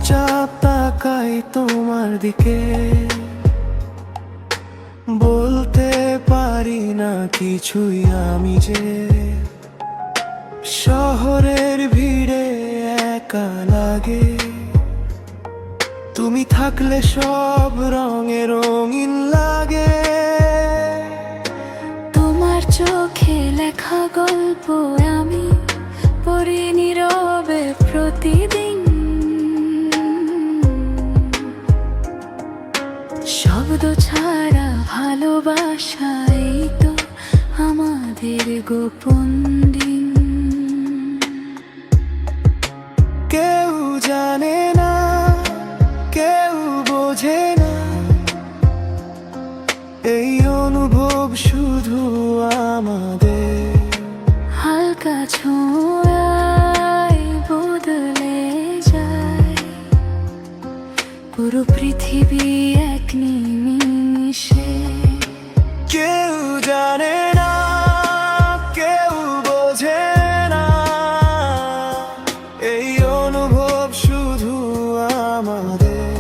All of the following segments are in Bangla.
চুপচাপ তাকাই তোমার দিকে, বলতে পারি না কিছুই আমি যে শহরের ভিড়ে একা লাগে। তুমি থাকলে সব রঙে রঙিন লাগে। তোমার চোখে লেখা গল্প আমি পড়ি নীরবে প্রতিদিন। শব্দ ছাড়া ভালোবাসাই তো আমাদের গোপন দিন। কেউ জানে না, কেউ বোঝে না, এই অনুভব শুধু আমাদের। হালকা ছোঁয়ায় বদলে যায় পুরো পৃথিবী এক নিমিষে। কেউ জানে না, কেউ বোঝে না, এই অনুভব শুধু আমাদের।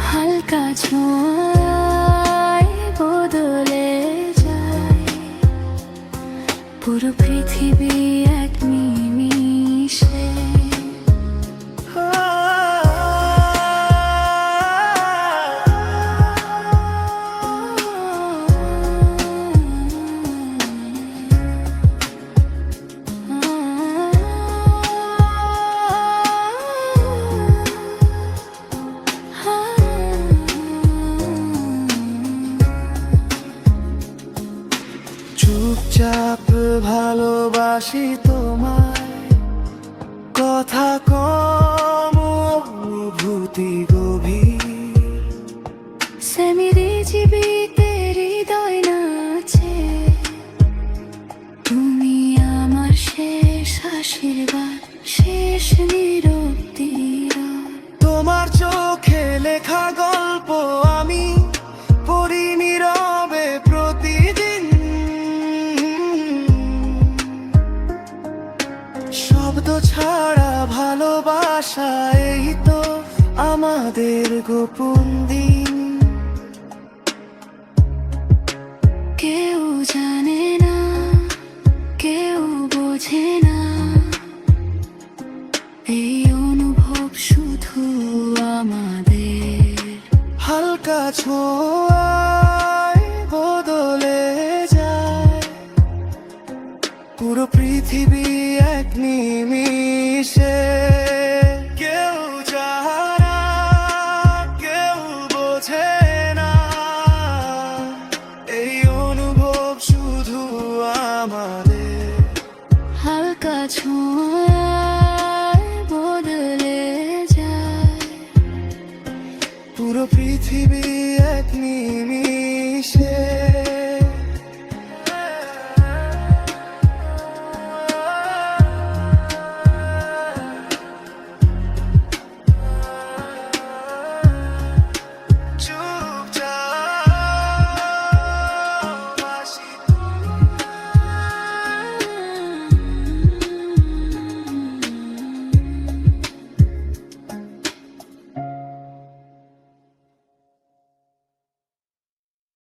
হালকা ছোঁয়ায় বদলে যায় পুরো পৃথিবী এক নিমিষে। চুপচাপ ভালোবাসি তোমায়, কথা কম অনুভূতি গভীর। সে মেরে জীবিতে হৃদয় নাচে, তুমি আমার শেষ আশীর্বাদ, শেষ নিরক্তি। তোমার চোখে লেখা গল্প আমি পড়ি নীরবে প্রতিদিন। শব্দ ছাড়া ভালোবাসা এই তো আমাদের গোপন দিন। কেউ জানে না, কেউ বোঝে না, এই অনুভব শুধু আমাদের। হালকা ছোঁয়ায় বদলে যায় পুরো পৃথিবী এক নিমিষে। কেউ জানে না, কেউ বোঝে না, এই অনুভব শুধু আমাদের। হালকা ছোঁয়া